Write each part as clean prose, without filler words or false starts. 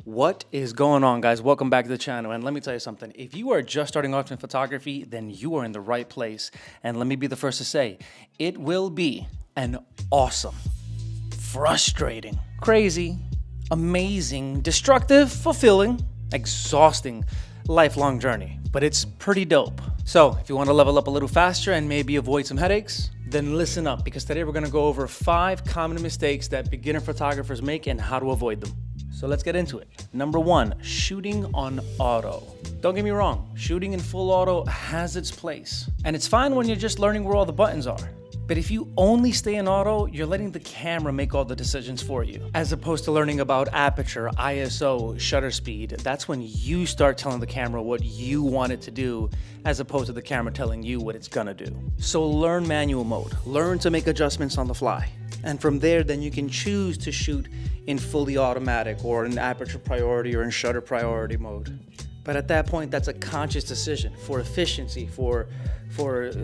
What is going on, guys? Welcome back to the channel. And let me tell you something. If you are just starting off in photography, then you are in the right place. And let me be the first to say, it will be an awesome, frustrating, crazy, amazing, destructive, fulfilling, exhausting, lifelong journey. But it's pretty dope. So if you want to level up a little faster and maybe avoid some headaches, then listen up, because today we're going to go over 5 common mistakes that beginner photographers make and how to avoid them. So let's get into it. Number 1, shooting on auto. Don't get me wrong, shooting in full auto has its place. And it's fine when you're just learning where all the buttons are. But if you only stay in auto, you're letting the camera make all the decisions for you. As opposed to learning about aperture, ISO, shutter speed, that's when you start telling the camera what you want it to do, as opposed to the camera telling you what it's gonna do. So learn manual mode, learn to make adjustments on the fly. And from there, then you can choose to shoot in fully automatic or in aperture priority or in shutter priority mode. But at that point, that's a conscious decision for efficiency, for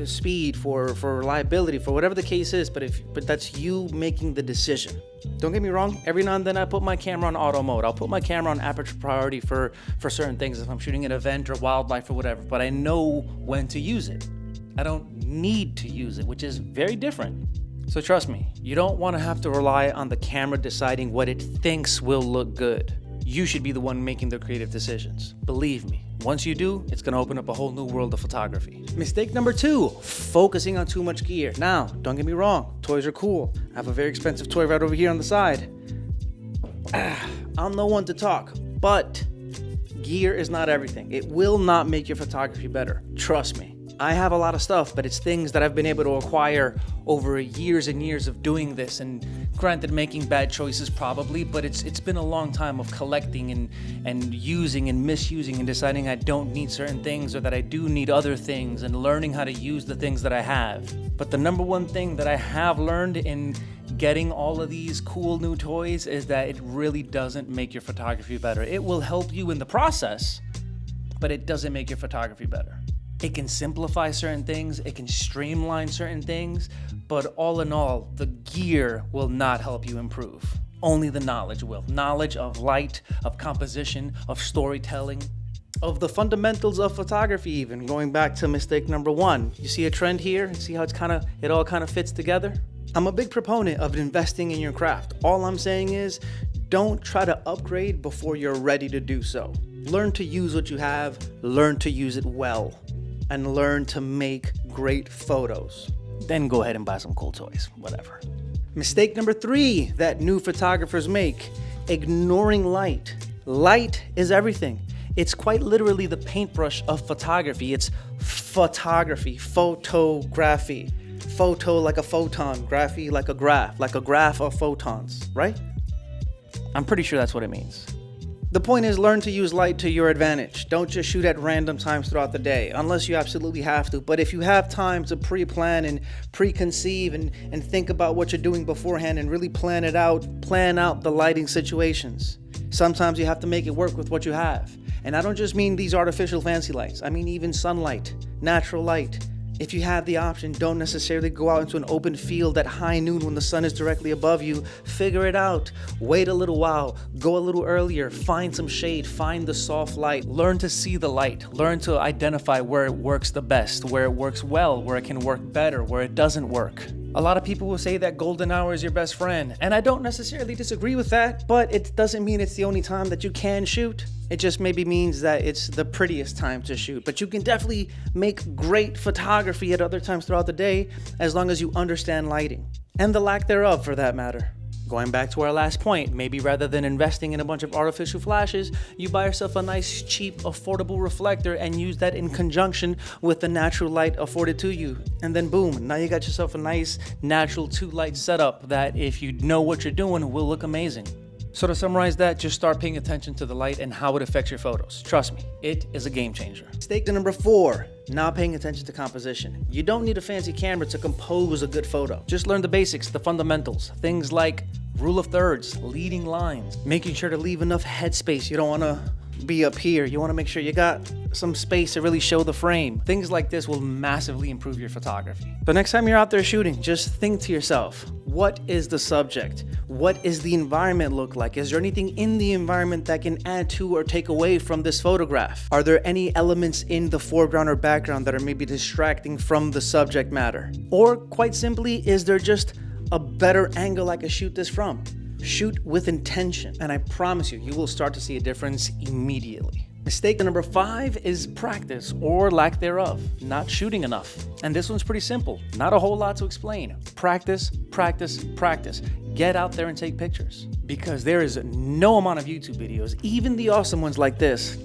speed, for reliability, for whatever the case is. But that's you making the decision. Don't get me wrong. Every now and then I put my camera on auto mode. I'll put my camera on aperture priority for certain things if I'm shooting an event or wildlife or whatever. But I know when to use it. I don't need to use it, which is very different. So trust me, you don't want to have to rely on the camera deciding what it thinks will look good. You should be the one making the creative decisions. Believe me, once you do, it's going to open up a whole new world of photography. Mistake number 2, focusing on too much gear. Now, don't get me wrong, toys are cool. I have a very expensive toy right over here on the side. I'm no one to talk, but gear is not everything. It will not make your photography better. Trust me. I have a lot of stuff, but it's things that I've been able to acquire over years and years of doing this. And granted, making bad choices probably, but it's been a long time of collecting and using and misusing and deciding I don't need certain things or that I do need other things and learning how to use the things that I have. But the number one thing that I have learned in getting all of these cool new toys is that it really doesn't make your photography better. It will help you in the process, but it doesn't make your photography better. It can simplify certain things, it can streamline certain things, but all in all, the gear will not help you improve. Only the knowledge will. Knowledge of light, of composition, of storytelling, of the fundamentals of photography even. Going back to mistake number 1. You see a trend here and see how it all kind of fits together? I'm a big proponent of investing in your craft. All I'm saying is, don't try to upgrade before you're ready to do so. Learn to use what you have, learn to use it well, and learn to make great photos. Then go ahead and buy some cool toys, whatever. Mistake number 3 that new photographers make, ignoring light. Light is everything. It's quite literally the paintbrush of photography. It's photography, photography. Photo like a photon, graphy like a graph of photons, right? I'm pretty sure that's what it means. The point is, learn to use light to your advantage. Don't just shoot at random times throughout the day, unless you absolutely have to. But if you have time to pre-plan and preconceive and think about what you're doing beforehand and really plan out the lighting situations. Sometimes you have to make it work with what you have. And I don't just mean these artificial fancy lights. I mean even sunlight, natural light. If you have the option, don't necessarily go out into an open field at high noon when the sun is directly above you. Figure it out. Wait a little while. Go a little earlier. Find some shade. Find the soft light. Learn to see the light. Learn to identify where it works the best, where it works well, where it can work better, where it doesn't work. A lot of people will say that golden hour is your best friend, and I don't necessarily disagree with that, but it doesn't mean it's the only time that you can shoot. It just maybe means that it's the prettiest time to shoot, but you can definitely make great photography at other times throughout the day as long as you understand lighting, and the lack thereof for that matter. Going back to our last point, maybe rather than investing in a bunch of artificial flashes, you buy yourself a nice, cheap, affordable reflector and use that in conjunction with the natural light afforded to you. And then boom, now you got yourself a nice, natural 2-light setup that, if you know what you're doing, will look amazing. So to summarize that, just start paying attention to the light and how it affects your photos. Trust me, it is a game changer. Mistake number 4, not paying attention to composition. You don't need a fancy camera to compose a good photo. Just learn the basics, the fundamentals. Things like rule of thirds, leading lines, making sure to leave enough headspace. You don't want to be up here. You want to make sure you got some space to really show the frame. Things like this will massively improve your photography. But next time you're out there shooting, just think to yourself, What is the subject? What is the environment look like? Is there anything in the environment that can add to or take away from this photograph? Are there any elements in the foreground or background that are maybe distracting from the subject matter? Or quite simply, is there just a better angle I can shoot this from? Shoot with intention, and I promise you, you will start to see a difference immediately. Mistake number 5 is practice or lack thereof, not shooting enough. And this one's pretty simple, not a whole lot to explain. Practice, practice, practice. Get out there and take pictures, because there is no amount of YouTube videos, even the awesome ones like this,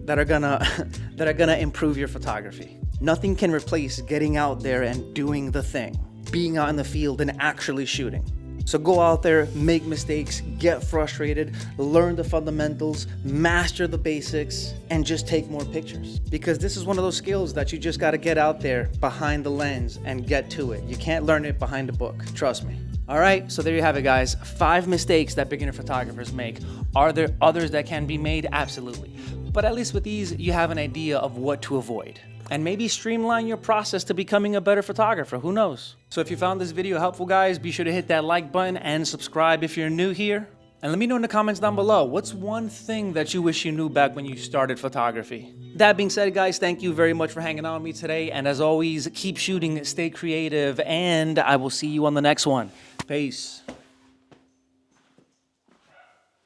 that are gonna improve your photography. Nothing can replace getting out there and doing the thing, being out in the field and actually shooting. So go out there, make mistakes, get frustrated, learn the fundamentals, master the basics, and just take more pictures. Because this is one of those skills that you just gotta get out there behind the lens and get to it. You can't learn it behind a book, trust me. All right, so there you have it, guys. 5 mistakes that beginner photographers make. Are there others that can be made? Absolutely. But at least with these, you have an idea of what to avoid. And maybe streamline your process to becoming a better photographer, who knows? So if you found this video helpful, guys, be sure to hit that like button and subscribe if you're new here. And let me know in the comments down below, what's one thing that you wish you knew back when you started photography? That being said, guys, thank you very much for hanging out with me today. And as always, keep shooting, stay creative, and I will see you on the next one. Peace.